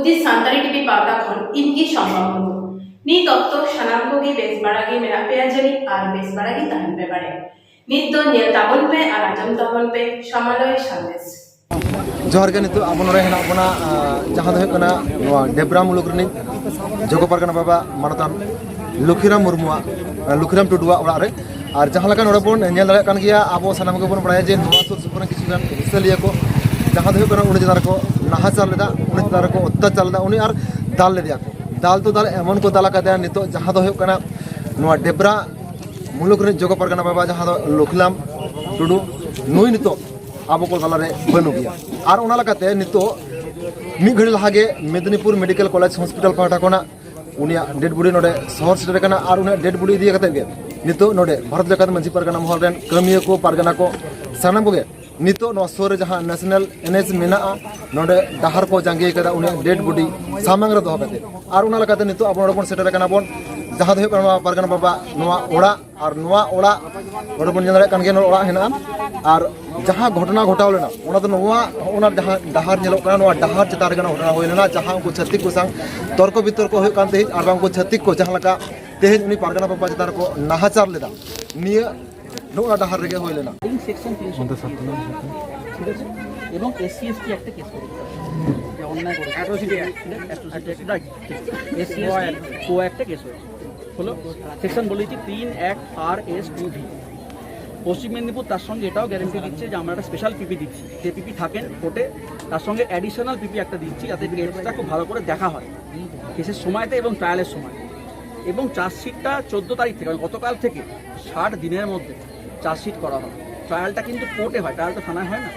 बुद्धि सानतारी टीवी पावटा खन इनकी संभावना नीत ऑक्तो सनाम को की बेस बड़ागी मेरा पेया जरी आर बेस बड़ागी तहन पे बड़े नीत दो नियल ताबन पे आर आजम ताबन पे समालोय संदेश जोहार के नितो आबो नरे हेना बना जहां दो कना नोआ डेब्रा मुलुक रनि जोगो पारगना बाबा मानतान लुखिराम मुर्मुआ लुखिराम टुडुआ ओड़ा रे और जहां लका नोडे बोन नेल दाड़े कान गिया आबो सानाम को बोन बड़ाय जे नोआ सुर सुपर किछु गान हिस्सेलिया को जहां दो कना उनि जदार को नाहाचार लेदा उनि जदार को अत्याचार लेदा उनि आर दाल लेदिया को दाल तो दाल एमन को दाला कदे नितो जहां दो कना नोआ डेब्रा मुलुक रनि जोगो पारगना बाबा जहां दो लुखिराम टुडु नुई नितो आबो को दाला रे बनु गया और ओना लगाते नितो मी घड़ी लहागे मेदिनीपुर मेडिकल कॉलेज हॉस्पिटल पाटा कोना उनिया डेड बॉडी नोडे शहर सेटर कना और उनिया डेड बॉडी दिया कते गे नितो नोडे भारत जकात मंजी पारगना महल रेन कमिया को पारगना को सानाम को गे नितो नो सोरे जहां नेशनल एनएच मेना नोडे डाहर को जांगे कदा उनिया डेड बॉडी सामंग रे दोह कते और ओना लगाते नितो आबो नोडे सेटर कना बोन जहां दो कना पारगना बाबा नोआ ओड़ा और नोआ ओड़ा नोडे बोन जंदरे कान गे नो ओड़ा हेना और जहां घटना घटाव लेना ओना तो नोआ ओना जहां डाहार नेलो कना नोआ डाहार चितार गना घटना होय लेना जहां को छत्तीक को संग तर्क बितर्क हो कान ते और बांग को छत्तीक को जहां लका तेज उनी पारगना बाबा चितार को नाहाचार लेदा निया नोआ डाहार रेगे होय लेना সেকশন 307 ঠিক আছে এবং এসসি এসটি একটা কেস করে যে অন্যায় করে অ্যাট্রোসিটি এসসি কো একটা কেস হয়েছে হলো সেকশন বলেছি 3 অ্যাক্ট আর এস 2 ভি পশ্চিম মেদিনীপুর তার সঙ্গে এটাও গ্যারেন্টি দিচ্ছে যে আমরা একটা স্পেশাল পিপি দিচ্ছি যে পিপি থাকেন কোর্টে তার সঙ্গে অ্যাডিশনাল পিপি একটা দিচ্ছি যাতে কেসটা খুব ভালো করে দেখা হয় কেসের সময়তে এবং ট্রায়ালের সময় এবং চার্জশিটটা 14 তারিখ থেকে গতকাল থেকে 60 দিনের মধ্যে চার্জশিট করা হয় ট্রায়ালটা কিন্তু কোর্টে হয় ট্রায়ালটা থানায় হয় না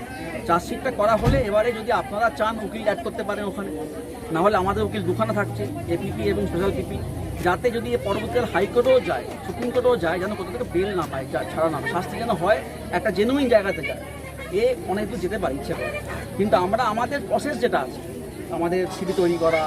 চার্জশিটটা করা হলে এবারে যদি আপনারা চান উকিল অ্যাড করতে পারেন ওখানে না হলে আমাদের উকিল দুখানা থাকছে এপিপি এবং স্পেশাল পিপি যাতে যদি পরবর্তীকাল হাইকোর্টেও যায় সুপ্রিম কোর্টেও যায় যেন কোথাও থেকে বেল না পায় ছাড়া না শাস্তি যেন হয় একটা জেনুইন জায়গাতে যায় এ অনেক দূর যেতে পারে ইচ্ছে করে কিন্তু আমরা আমাদের প্রসেস যেটা আছে আমাদের সিডি তৈরি করা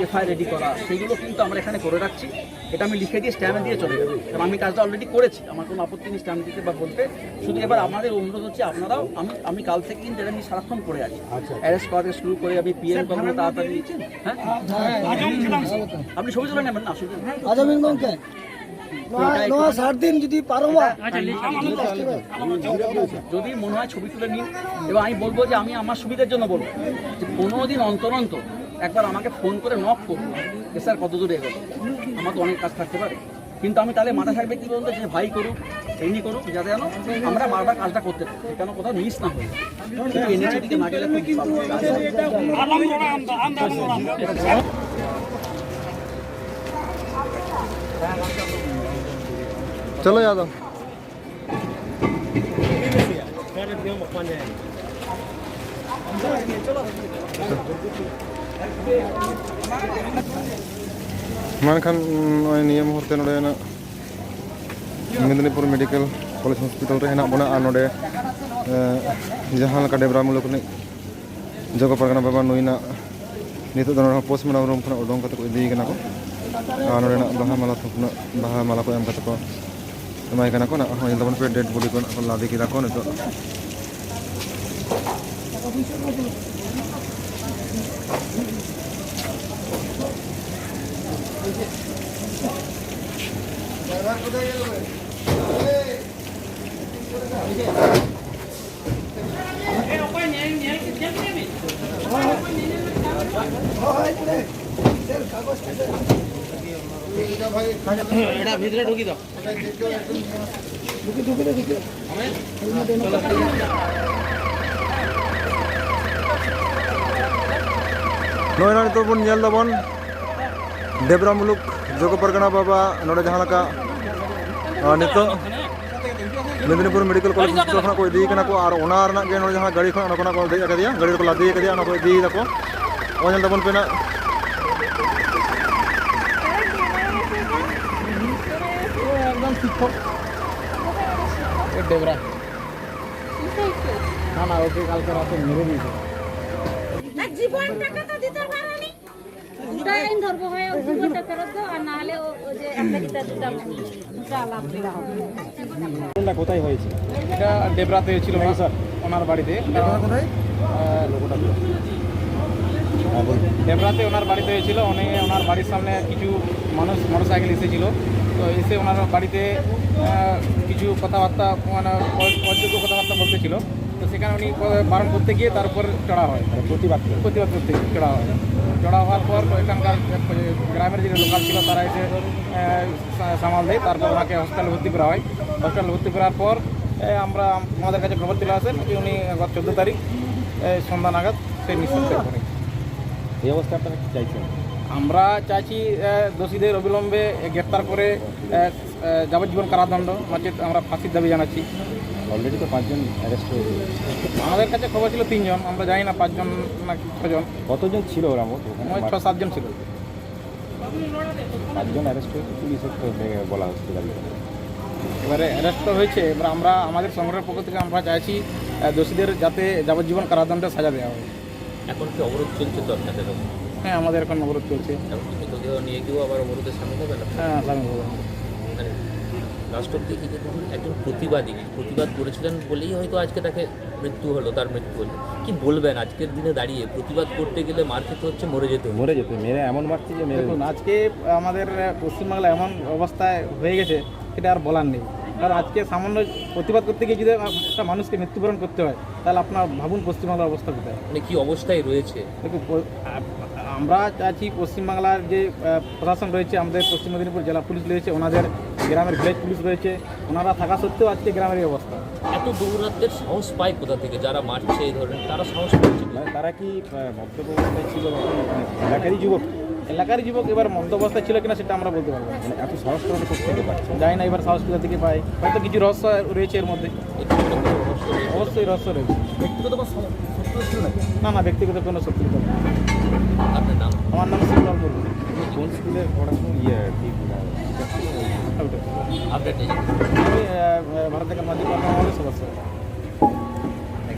এফআইআর রেডি করা সেগুলো কিন্তু আমরা এখানে করে রাখছি এটা আমি লিখে দিয়ে স্ট্যাম্প দিয়ে চলে যাবো কারণ আমি কাজটা অলরেডি করেছি আমার কোনো আপত্তি নেই স্ট্যাম্প দিতে বা বলতে শুধু এবার আমাদের অনুরোধ হচ্ছে আপনারাও আমি কাল থেকে কিন্তু এটা নিয়ে সারাক্ষণ করে আছি অ্যারেস্ট করা থেকে শুরু করে আমি পিএম কখনো তাড়াতাড়ি দিচ্ছেন হ্যাঁ আপনি ছবি তুলে নেবেন না যদি মনে হয় ছবি তুলে নিন এবং আমি বলবো যে আমি আমার সুবিধার জন্য বলবো যে 15 দিন অন্তর অন্তর একবার আমাকে ফোন করে নক করুন যে স্যার কত দূরে এগোবে আমার তো অনেক কাজ থাকতে পারে কিন্তু আমি তাহলে মাথা থাকবে কি বলতো যে ভাই করুক এমনি করুক যাতে যেন আমরা বারবার কাজটা করতে পারি কেন কোথাও মিস না হয় কিন্তু এনেছে দিকে না গেলে चलो यादव मानखान निये मुहूर्ते नोडे मेदिनीपुर मेडिकल कॉलेज हॉस्पिटल रे हेना बना आ नोडे जहां लका डेब्रा मुलुक नि जोगो पारगना बाबा नुइना नितो दनो पोस्टमार्टम रूम खना उडों कते को इदी कना को आ नोडे ना बाहा माला को एम कते को एमाय कना को ना होय तबन पे डेड बॉडी को लादी किदा को नितो এটা ভিতরে ঢুকি দাও नोयना तो बन नेल दबन डेब्रा मुलुक जोगो पारगना बाबा नोडे जहां लका नितो मेदिनीपुर मेडिकल कॉलेज हॉस्पिटल खना को इदी कना को और ओना रना गे नोडे जहां गाड़ी खना को दे कदिया गाड़ी को लादी कदिया ना को इदी दको ओनेल दबन पेना एकदम शिक्षक ए डेब्रा ना ओके काल के रात मेरे भी জীবনটাকে তো দিতে পারেনি টাইম ধরবো হয় জীবনটা ফেরত দাও আর না হলে ও যে একটা কিতা দুটা আলাপ দিলা হবে কোনটা কোথায় হয়েছে এটা ডেবরাতে ছিল স্যার ওনার বাড়িতে কোথায় লোকটা হ্যাঁ বলুন। ডেবরাতে ওনার বাড়িতে হয়েছিল, ওনার বাড়ির সামনে কিছু মানুষ মোটরসাইকেল এসেছিল, তো এসে ওনার বাড়িতে কিছু কথাবার্তা মানে অযোগ্য কথাবার্তা বলতেছিল, তো সেখানে উনি বারণ করতে গিয়ে তার উপর চড়া হয়, প্রতিবাদ করতে গিয়ে চড়া হওয়ার পর এখানকার গ্রামের যে লোকাল ছিল তারা এসে সামাল দেয়, তারপর ওনাকে হসপিটালে ভর্তি করা হয়। হসপিটালে ভর্তি করার পর আমাদের কাছে খবর চলে আসেন যে উনি গত 14 তারিখ সন্ধ্যা নাগাদ সেই নিঃশ্বাস ত্যাগ করেন। এই অবস্থা আপনারা কি চাইছেন? আমরা চাইছি দোষীদের অবিলম্বে গ্রেপ্তার করে যাবজ্জীবন কারাদণ্ড, নচেত আমরা ফাঁসির দাবি জানাচ্ছি। অলরেডি তো 5 জন অ্যারেস্ট হয়েছে। আমাদের কাছে খবর ছিল 3 জন, আমরা জানি না 5 জন না 6 জন, কতজন ছিল ওরা মোট? 6-7 জন ছিল। 5 জন অ্যারেস্ট হয়েছে, পুলিশের তো বলা হচ্ছে দাবি। এবারে অ্যারেস্ট হয়েছে, এবার আমরা আমাদের সংগ্রহের পক্ষ থেকে আমরা চাইছি দোষীদের যাতে যাবজ্জীবন কারাদণ্ডের সাজা দেওয়া হয়। এখন কি অবরোধ চলছে তো আপনাদের? হ্যাঁ, আমাদের এখন অবরোধ চলছে। এখন কি মৃতদেহ নিয়ে গিয়েও আবার অবরোধে সামিল হবে না? হ্যাঁ, সামিল হবো। মানে রাষ্ট্রপতি একজন প্রতিবাদ করেছিলেন বলেই হয়তো আজকে তাকে মৃত্যু হলো, তার মৃত্যু হলো। কি বলবেন আজকের দিনে দাঁড়িয়ে প্রতিবাদ করতে গেলে মার খেতে হচ্ছে, মরে যেতে মেরে এমন মারছে যে দেখুন, আজকে আমাদের পশ্চিমবাংলা এমন অবস্থায় হয়ে গেছে সেটা আর বলার নেই। কারণ আজকে সামান্য প্রতিবাদ করতে গিয়ে যদি একটা মানুষকে মৃত্যুবরণ করতে হয়, তাহলে আপনার ভাবুন পশ্চিমবাংলার অবস্থা কোথায়। মানে কি অবস্থায় রয়েছে? দেখুন, আমরা চাইছি পশ্চিমবাংলার যে প্রশাসন রয়েছে, আমাদের পশ্চিম মেদিনীপুর জেলা পুলিশ রয়েছে, ওনাদের গ্রামের ভিলেজ পুলিশ রয়েছে, ওনারা থাকা সত্ত্বেও আজকে গ্রামের এই অবস্থা। এত দৌরাত্মের সাহস পায় কোথা থেকে যারা মারছে এই ধরনের? তারা সাহস পাচ্ছে মানে তারা কি মদ্যপ অবস্থায় ছিল? এলাকারই যুবক? এলাকারই যুবক, এবার মধ্য অবস্থায় ছিল কিনা সেটা আমরা বলতে পারবো না। মানে এত সাহস করে করতে পারছে? জানি না এবার সাহস কোথা থেকে পাই, হয়তো কিছু রহস্য রয়েছে এর মধ্যে। অবশ্যই রহস্য রয়েছে। ব্যক্তিগত বা শত্রু ছিল নাকি? না, ব্যক্তিগত কোনো শত্রুতা নেই। আপনার নাম? আমার নাম শিবলাল বলবো। কোন স্কুলের পড়াশোনা আপডেট আমি ভারত থেকে মাঝি পার্লামেন্টের সদস্য।